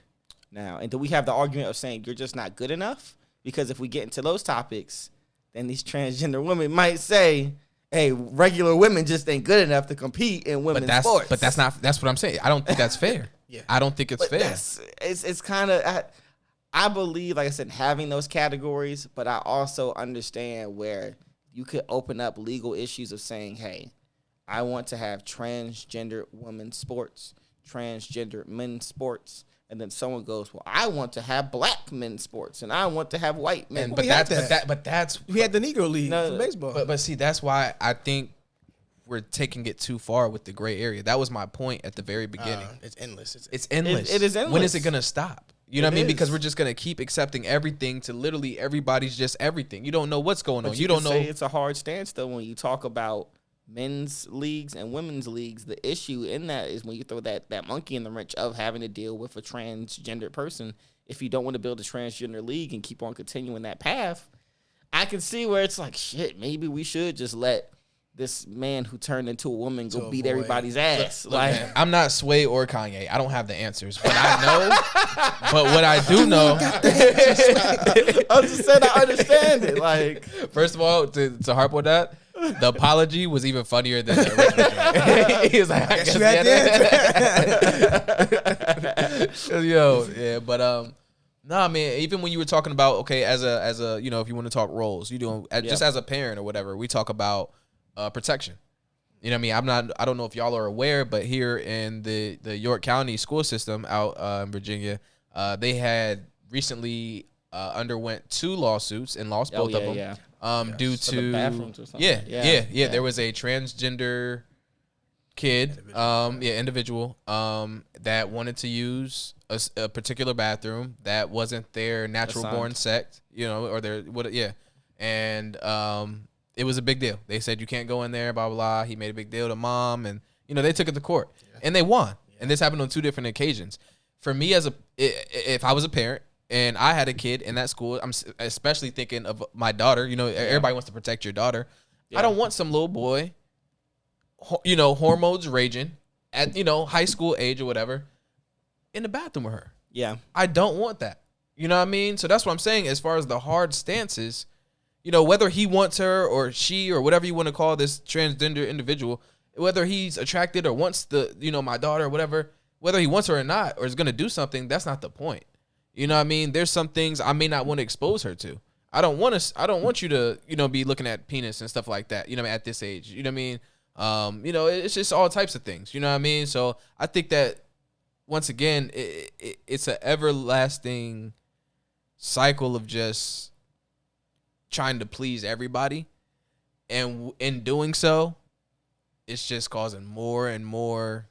Speaker 2: now. And do we have the argument of saying you're just not good enough? Because if we get into those topics, then these transgender women might say, hey, regular women just ain't good enough to compete in women's sports.
Speaker 1: But that's what I'm saying. I don't think that's fair.
Speaker 3: Yeah.
Speaker 1: I don't think it's fair.
Speaker 2: It's kind of, I believe, like I said, having those categories, but I also understand where you could open up legal issues of saying, hey, I want to have transgender women's sports, transgender men's sports. And then someone goes, well, I want to have black men's sports, and I want to have white men.
Speaker 3: We had the Negro League for baseball.
Speaker 1: But see, that's why I think we're taking it too far with the gray area. That was my point at the very beginning.
Speaker 3: It's endless.
Speaker 1: It's endless.
Speaker 2: It is endless.
Speaker 1: When is it gonna stop? You know what I mean? Because we're just gonna keep accepting everything to literally everybody's just everything. You don't know what's going on. You don't know.
Speaker 2: It's a hard stance though when you talk about men's leagues and women's leagues. The issue in that is when you throw that monkey in the wrench of having to deal with a transgender person. If you don't want to build a transgender league and keep on continuing that path, I can see where it's like, shit, maybe we should just let this man who turned into a woman go beat everybody's ass.
Speaker 1: Look, man, I'm not Sway or Kanye. I don't have the answers, but I know. But what I do know,
Speaker 2: I'm just saying I understand it. Like,
Speaker 1: first of all, to harp on that, the apology was even funnier than the original. He was like, I guess you had that. Yo, yeah, but nah, man. Even when you were talking about, okay, as a you know, if you want to talk roles, you doing just as a parent or whatever, we talk about protection. You know what I mean? I don't know if y'all are aware, but here in the York County school system out in Virginia, they had recently underwent 2 lawsuits and lost both of them. Due to
Speaker 2: the bathrooms or something.
Speaker 1: Yeah. There was a transgender kid, individual, that wanted to use a particular bathroom that wasn't their natural born sect, or their and it was a big deal. They said you can't go in there, blah blah blah. He made a big deal to mom, and they took it to court, and they won. And this happened on 2 different occasions. For me, if I was a parent and I had a kid in that school, I'm especially thinking of my daughter. Everybody wants to protect your daughter. Yeah. I don't want some little boy, hormones raging at, high school age or whatever, in the bathroom with her.
Speaker 2: Yeah.
Speaker 1: I don't want that. You know what I mean? So that's what I'm saying as far as the hard stances, whether he wants her or she or whatever you want to call this transgender individual, whether he's attracted or wants my daughter or whatever, whether he wants her or not, or is going to do something, that's not the point. You know what I mean? There's some things I may not want to expose her to. I don't want you to, be looking at penis and stuff like that, at this age. You know what I mean? It's just all types of things. You know what I mean? So I think that, once again, it's an everlasting cycle of just trying to please everybody. And in doing so, it's just causing more and more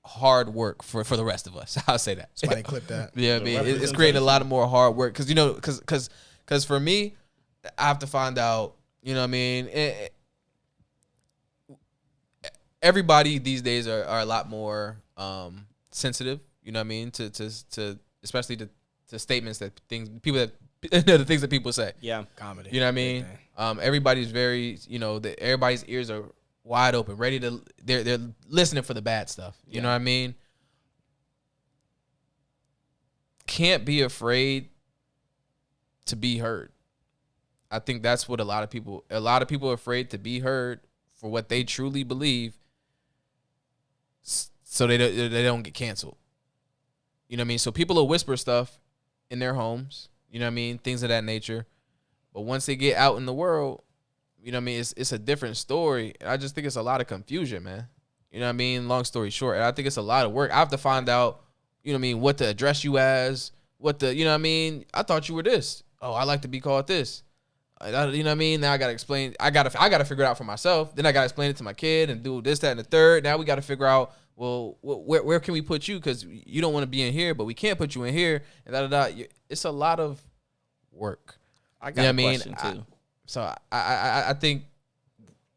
Speaker 1: hard work for the rest of us. I'll say that.
Speaker 3: Somebody clip that.
Speaker 1: Yeah, I mean, it's creating a lot of more hard work because for me, I have to find out. You know what I mean? Everybody these days are a lot more sensitive. You know what I mean? To especially to statements that the things that people say.
Speaker 2: Yeah,
Speaker 3: comedy.
Speaker 1: You know what I mean? Everybody's very, everybody's ears are wide open, ready to. They're listening for the bad stuff. You know what I mean? Can't be afraid to be heard. I think that's what a lot of people are afraid to be heard for what they truly believe, so they don't get canceled. You know what I mean? So people will whisper stuff in their homes. You know what I mean? Things of that nature. But once they get out in the world, you know what I mean? It's a different story. I just think it's a lot of confusion, man. You know what I mean? Long story short. And I think it's a lot of work. I have to find out, you know what I mean, what to address you as, you know what I mean? I thought you were this. Oh, I like to be called this. You know what I mean? Now I got to explain. I got to figure it out for myself. Then I got to explain it to my kid and do this, that, and the third. Now we got to figure out, well, where can we put you? Because you don't want to be in here, but we can't put you in here. And It's a lot of work.
Speaker 2: I got a question too.
Speaker 1: So I think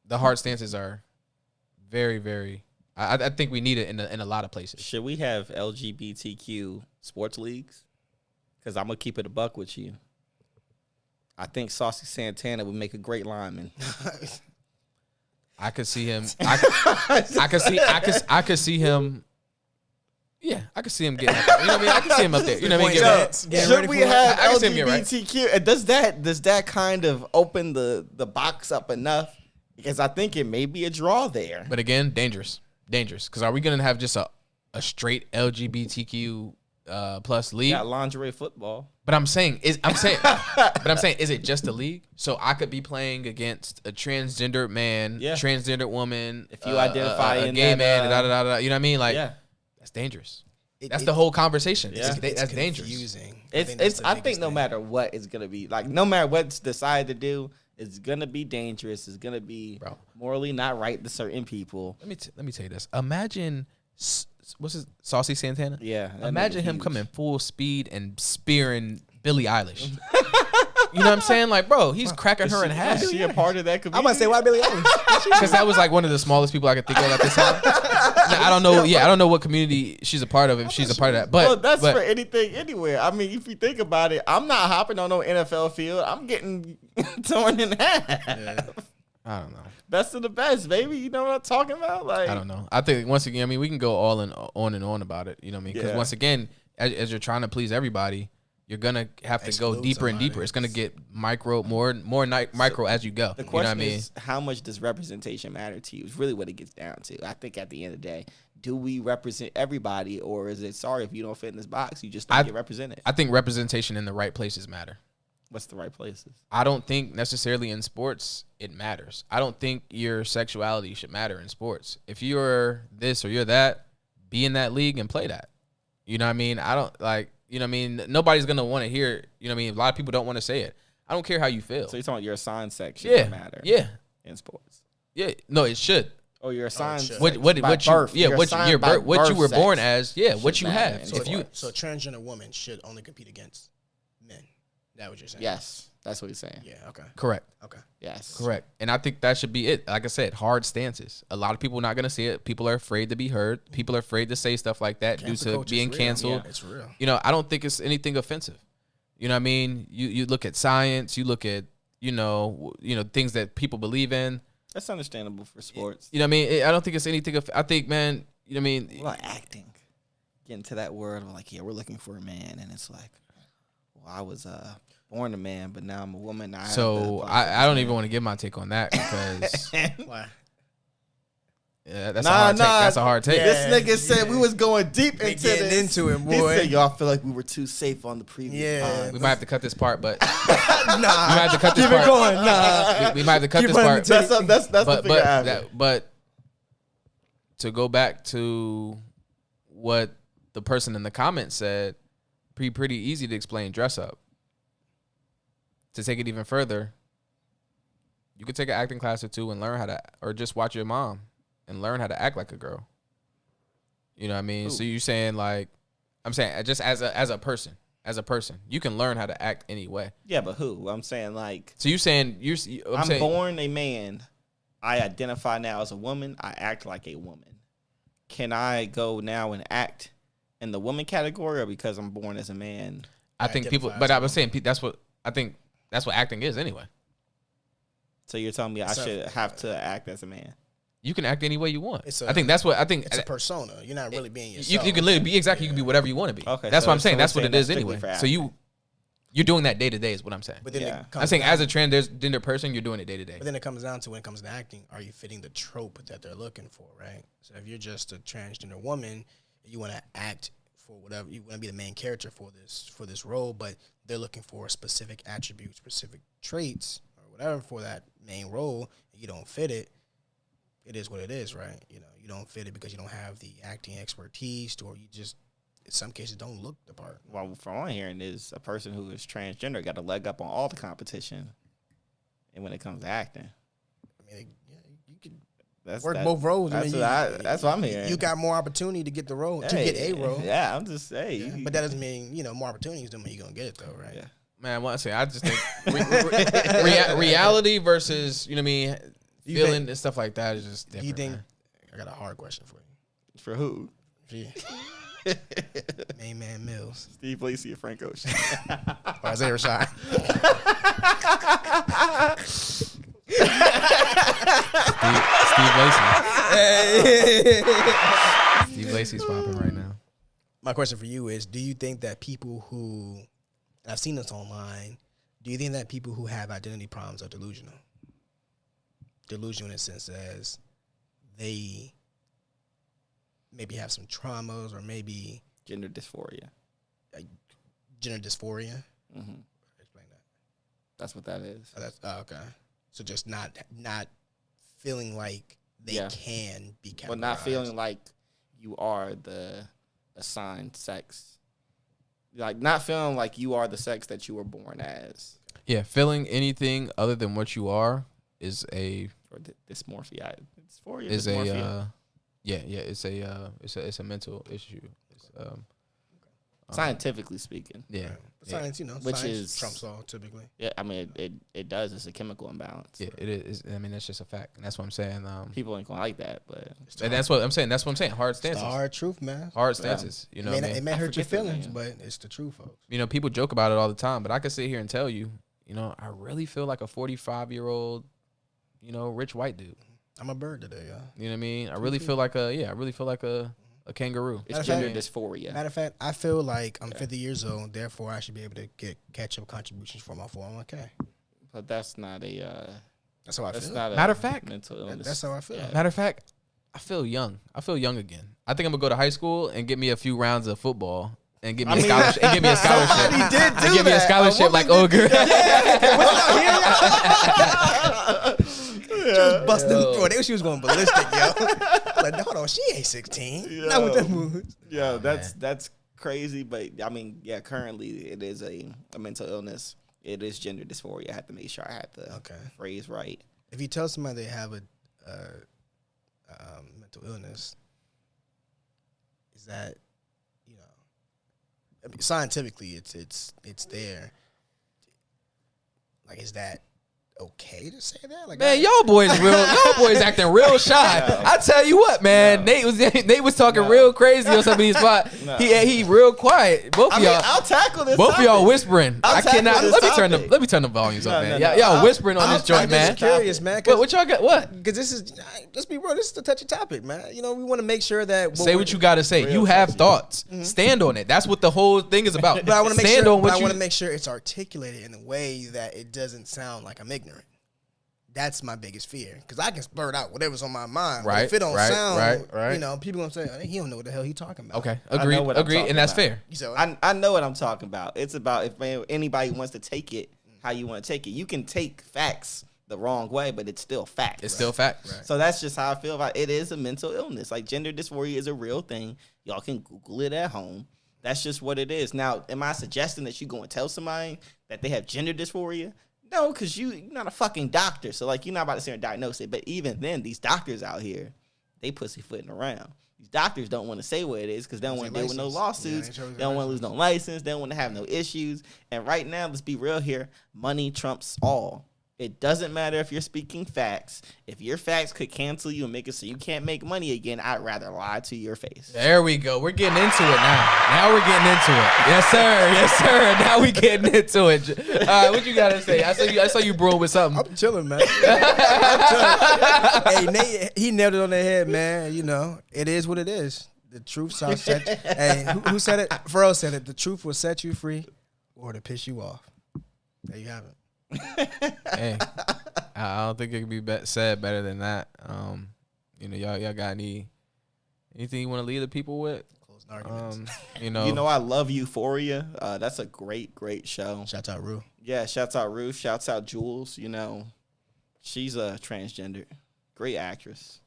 Speaker 1: the hard stances are very, very. I think we need it in a lot of places.
Speaker 2: Should we have LGBTQ sports leagues? Because I'm gonna keep it a buck with you. I think Saucy Santana would make a great lineman.
Speaker 1: I could see him. I could see him. Yeah, I could see him getting. You know what I mean? I can see him up there. You know what I mean?
Speaker 2: Should we have LGBTQ? And does that kind of open the box up enough? Because I think it may be a draw there.
Speaker 1: But again, dangerous. Because are we gonna have just a straight LGBTQ plus league?
Speaker 2: Got lingerie football.
Speaker 1: But I'm saying, is it just a league? So I could be playing against a transgender man, transgender woman,
Speaker 2: if you identify
Speaker 1: a gay man, you know what I mean? Like, that's dangerous. That's the whole conversation. Yeah. That's dangerous.
Speaker 3: Confusing.
Speaker 2: I think no matter what it's gonna be, like no matter what's decided to do, it's gonna be dangerous. It's gonna be morally not right to certain people.
Speaker 1: Let me tell you this. Imagine. What's his Saucy Santana?
Speaker 2: Yeah.
Speaker 1: Imagine him coming full speed and spearing Billie Eilish. You know what I'm saying? Like, bro, he's cracking her in half.
Speaker 2: Is she a part of that community?
Speaker 3: I'm gonna say, why Billie Eilish?
Speaker 1: Because that was like one of the smallest people I could think of at this time. Now, I don't know. Yeah, I don't know what community she's a part of. If she's a part of that, but
Speaker 2: that's for anything, anywhere. I mean, if you think about it, I'm not hopping on no NFL field. I'm getting torn in half.
Speaker 1: Yeah. I don't know.
Speaker 2: Best of the best, baby. You know what I'm talking about? Like,
Speaker 1: I don't know. I think once again, I mean, we can go on and on about it. You know what I mean? Because once again, as you're trying to please everybody, you're gonna have to go deeper and deeper. It's gonna get micro as you go.
Speaker 2: The question is, how much does representation matter to you? Is really what it gets down to. I think at the end of the day, do we represent everybody, or is it sorry if you don't fit in this box, you just don't get represented?
Speaker 1: I think representation in the right places matter.
Speaker 2: What's the right places?
Speaker 1: I don't think necessarily in sports it matters. I don't think your sexuality should matter in sports. If you're this or you're that, be in that league and play that. You know what I mean? I don't like. You know what I mean? Nobody's going to want to hear it. You know what I mean? A lot of people don't want to say it. I don't care how you feel.
Speaker 2: So you're talking about your assigned section matter
Speaker 1: in
Speaker 2: sports.
Speaker 1: Yeah. No, it should.
Speaker 2: Oh, you're assigned.
Speaker 3: What
Speaker 1: you you were born
Speaker 2: sex.
Speaker 1: as. Yeah, what you have.
Speaker 2: matter.
Speaker 3: So a transgender woman should only compete against men. That what you're saying?
Speaker 2: Yes, that's what he's saying.
Speaker 3: Yeah. Okay.
Speaker 1: Correct.
Speaker 3: Okay.
Speaker 2: Yes.
Speaker 1: Correct. And I think that should be it. Like I said, hard stances. A lot of people are not going to see it. People are afraid to be heard. People are afraid to say stuff like that due to being canceled.
Speaker 3: Yeah, it's real.
Speaker 1: You know, I don't think it's anything offensive. You know what I mean? You look at science, you look at, you know, things that people believe in.
Speaker 2: That's understandable for sports.
Speaker 1: You know what I mean? I don't think it's anything. I think, man, you know what I mean?
Speaker 2: What about acting? Get into that word of like, yeah, we're looking for a man. And it's like, well, I was born a man, but now I'm a woman. I
Speaker 1: don't even want to give my take on that because
Speaker 3: Why?
Speaker 1: yeah, that's a hard take.
Speaker 2: Yeah. This nigga said we was going deep into this.
Speaker 3: Into it, boy.
Speaker 2: He said, y'all feel like we were too safe on the previous pod.
Speaker 1: We might have to cut this part, but
Speaker 3: Nah.
Speaker 1: we might have to cut this part.
Speaker 3: Going. Nah.
Speaker 1: We might have to cut
Speaker 3: Keep
Speaker 1: this
Speaker 3: running
Speaker 1: part.
Speaker 3: the
Speaker 2: That's the figure out.
Speaker 1: But to go back to what the person in the comments said, pretty easy to explain dress up. To take it even further, you could take an acting class or two and learn how to, or just watch your mom and learn how to act like a girl. You know what I mean? Ooh. So you're saying like, I'm saying just as a person, you can learn how to act anyway.
Speaker 2: Yeah, but who? I'm saying like.
Speaker 1: So you're saying
Speaker 2: I'm born a man. I identify now as a woman. I act like a woman. Can I go now and act in the woman category, or because I'm born as a man?
Speaker 1: I think people, but I was saying that's what I think. That's what acting is anyway.
Speaker 2: So you're telling me I should have to act as a man?
Speaker 1: You can act any way you want. I think that's what I think.
Speaker 3: It's a persona. You're not really being yourself.
Speaker 1: You can literally be exactly. You can be whatever you want to be. Okay, that's what I'm saying. That's what it is anyway. So you're doing that day to day is what I'm saying.
Speaker 3: But then
Speaker 1: I'm saying as a transgender person, you're doing it day to day.
Speaker 3: But then it comes down to when it comes to acting, are you fitting the trope that they're looking for, right? So if you're just a transgender woman, you want to act for whatever, you want to be the main character for this role, but they're looking for specific attributes, specific traits, or whatever for that main role, and you don't fit it. It is what it is, right? You know, you don't fit it because you don't have the acting expertise, or you just, in some cases, don't look the part.
Speaker 2: Well, from what I'm hearing is a person who is transgender got a leg up on all the competition, and when it comes to acting,
Speaker 3: I mean, you could
Speaker 2: That's
Speaker 3: work both roles.
Speaker 2: That's, that's what I'm hearing.
Speaker 3: You got more opportunity to get the role, to get a role.
Speaker 2: Yeah, I'm just saying.
Speaker 3: Yeah, but that doesn't mean, more opportunities don't mean you're going to get it, though, right?
Speaker 2: Yeah.
Speaker 1: Man, I just think reality versus, you know what I mean, feeling and stuff like that is just different.
Speaker 3: Do you think,
Speaker 1: man.
Speaker 3: I got a hard question for you.
Speaker 2: For who?
Speaker 3: Main man Millz.
Speaker 2: Steve Lacy or Frank Ocean?
Speaker 3: Or Isaiah Rashad.
Speaker 1: Steve Lacy. Steve Lacy's popping right now.
Speaker 3: My question for you is, do you think that people who, and I've seen this online, do you think that people who have identity problems are delusional? Delusional in a sense as they maybe have some traumas or maybe
Speaker 2: Gender dysphoria.
Speaker 3: Gender dysphoria?
Speaker 2: Mm-hmm.
Speaker 3: Explain that.
Speaker 2: That's what that is.
Speaker 3: Okay. So just not feeling like they can be categorized.
Speaker 2: Well, not feeling like you are the assigned sex. Like, not feeling like you are the sex that you were born as.
Speaker 1: Yeah, feeling anything other than what you are is a...
Speaker 2: Or dysmorphia. Dysphoria,
Speaker 1: is
Speaker 2: dysmorphia.
Speaker 1: It's a mental issue. It's,
Speaker 2: scientifically speaking.
Speaker 3: Yeah. Science,
Speaker 2: which
Speaker 3: science
Speaker 2: is
Speaker 3: trumps all typically.
Speaker 2: Yeah, I mean it does. It's a chemical imbalance.
Speaker 1: Yeah, it is. I mean, that's just a fact, and that's what I'm saying.
Speaker 2: People ain't gonna like that, but
Speaker 1: and that's what I'm saying. That's what I'm saying. Hard stances.
Speaker 3: It's the hard truth, man.
Speaker 1: Hard stances. You know,
Speaker 3: it may hurt your feelings, but it's the truth, folks.
Speaker 1: You know, people joke about it all the time, but I can sit here and tell you, I really feel like a 45-year-old, rich white dude.
Speaker 3: I'm a bird today, y'all.
Speaker 1: You know what I mean? I really feel like a kangaroo.
Speaker 2: It's gender dysphoria.
Speaker 3: Matter of fact, I feel like I'm 50 years old, therefore I should be able to get catch-up contributions from my 401k.
Speaker 2: But that's not a...
Speaker 3: that's how I feel.
Speaker 1: Matter of fact,
Speaker 2: mental illness.
Speaker 3: That's how I feel.
Speaker 1: Yeah. Matter of fact, I feel young. I feel young again. I think I'm going to go to high school and get me a few rounds of football. And give me a scholarship. And give me a scholarship.
Speaker 3: Somebody did do
Speaker 1: and give me a scholarship like Ogre.
Speaker 3: Just busting through. She was going ballistic, yo. Like, hold on, she ain't 16. Not with them moves.
Speaker 2: Yeah, that's crazy. But I mean, yeah, currently it is a mental illness. It is gender dysphoria. I had to make sure I had the phrase right.
Speaker 3: If you tell somebody they have a mental illness is that, you know, I mean, scientifically it's there. Like, is that okay to say that? Like,
Speaker 1: man, y'all boys acting real shy.
Speaker 2: No.
Speaker 1: I tell you what, man, Nate was talking real crazy on some of these spots. He real quiet. Both of y'all,
Speaker 2: I'll tackle this.
Speaker 1: both of y'all whispering. I cannot.
Speaker 2: this
Speaker 1: Let me turn the volumes up, man. Y'all whispering on this joint, man.
Speaker 3: I'm curious, man.
Speaker 1: What y'all got? What?
Speaker 3: Because this is, let's be real, this is a touchy topic, man. You know, we want to make sure that
Speaker 1: Say what you got to say. You have thoughts. Stand on it. That's what the whole thing is about.
Speaker 3: But I want to make
Speaker 1: Stand
Speaker 3: sure.
Speaker 1: on what
Speaker 3: I
Speaker 1: you.
Speaker 3: want to make sure it's articulated in a way that it doesn't sound like I'm ignorant. That's my biggest fear, because I can blurt out whatever's on my mind. But if it don't sound, you know, people gonna say, he don't know what the hell he talking about.
Speaker 1: Okay, agree, and that's fair.
Speaker 2: So I know what I'm talking about. It's about if anybody wants to take it how you want to take it. You can take facts the wrong way, but it's still fact.
Speaker 1: It's still fact.
Speaker 2: Right. So that's just how I feel about it. It is a mental illness. Like, gender dysphoria is a real thing. Y'all can Google it at home. That's just what it is. Now, am I suggesting that you go and tell somebody that they have gender dysphoria? No, because you're not a fucking doctor. So, like, you're not about to sit and diagnose it. But even then, these doctors out here, they pussyfooting around. These doctors don't want to say what it is because they don't want to deal with no lawsuits. They don't want to lose no license. They don't want to have no issues. And right now, let's be real here, money trumps all. It doesn't matter if you're speaking facts. If your facts could cancel you and make it so you can't make money again, I'd rather lie to your face.
Speaker 1: There we go. We're getting into it now. Now we're getting into it. Yes, sir. Yes, sir. Now we getting into it. All right, what you got to say? I saw you brewing with something.
Speaker 3: I'm chilling, man. Hey, Nate, he nailed it on the head, man. You know, it is what it is. The truth shall set. Hey, who said it? Pharrell said it. The truth will set you free or to piss you off. There you have it.
Speaker 1: Hey, I don't think it could be said better than that. You know, y'all got anything you want to leave the people with? Closing arguments. You know,
Speaker 2: I love Euphoria. That's a great show.
Speaker 3: Shouts out Rue.
Speaker 2: Yeah, shouts out Rue. Shouts out Jules. You know, she's a transgender, great actress.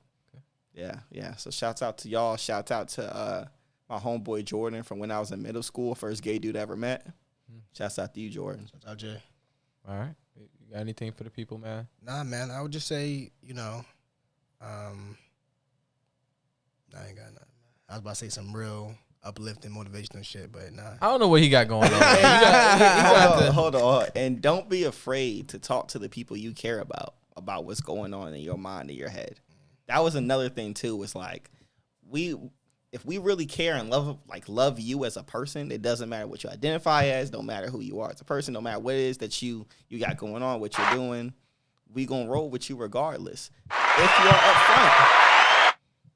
Speaker 2: Okay. Yeah. So shouts out to y'all. Shouts out to my homeboy Jordan from when I was in middle school, first gay dude I ever met. Shouts out to you, Jordan.
Speaker 3: Shouts out Jay.
Speaker 1: All right. You got anything for the people, man?
Speaker 3: Nah, man. I would just say, you know, I ain't got nothing. I was about to say some real uplifting, motivational shit, but nah.
Speaker 1: I don't know what he got going on.
Speaker 2: Hold on. And don't be afraid to talk to the people you care about what's going on in your mind and your head. That was another thing, too, was like, if we really care and love you as a person, it doesn't matter what you identify as, no matter who you are as a person, no matter what it is that you got going on, what you're doing, we gonna roll with you regardless. If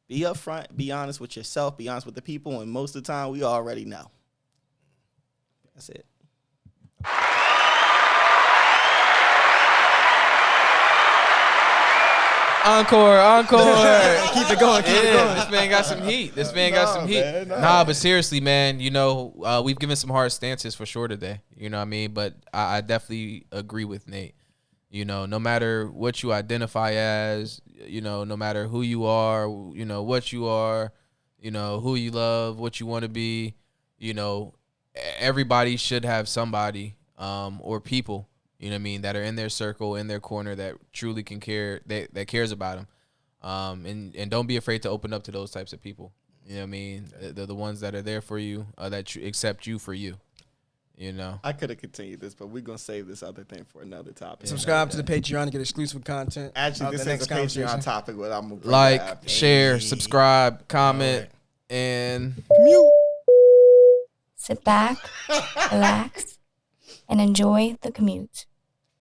Speaker 2: you're upfront, be honest with yourself, be honest with the people, and most of the time, we already know. That's it.
Speaker 1: Encore.
Speaker 3: Keep it going.
Speaker 1: This man got some heat.
Speaker 2: Man,
Speaker 1: Nah, but seriously, man, you know, we've given some hard stances for sure today. You know what I mean? But I definitely agree with Nate. You know, no matter what you identify as, you know, no matter who you are, you know, what you are, you know, who you love, what you want to be, you know, everybody should have somebody or people, you know what I mean, that are in their circle, in their corner, that truly can care, that cares about them. And don't be afraid to open up to those types of people. You know what I mean? They're the ones that are there for you, that accept you for you. You know?
Speaker 2: I could have continued this, but we're going to save this other thing for another topic.
Speaker 3: Subscribe to the Patreon to get exclusive content.
Speaker 2: Actually, this is a Patreon topic, but I'm going to
Speaker 1: like, share, subscribe, comment, and
Speaker 3: Commute.
Speaker 4: Sit back, relax, and enjoy the commute.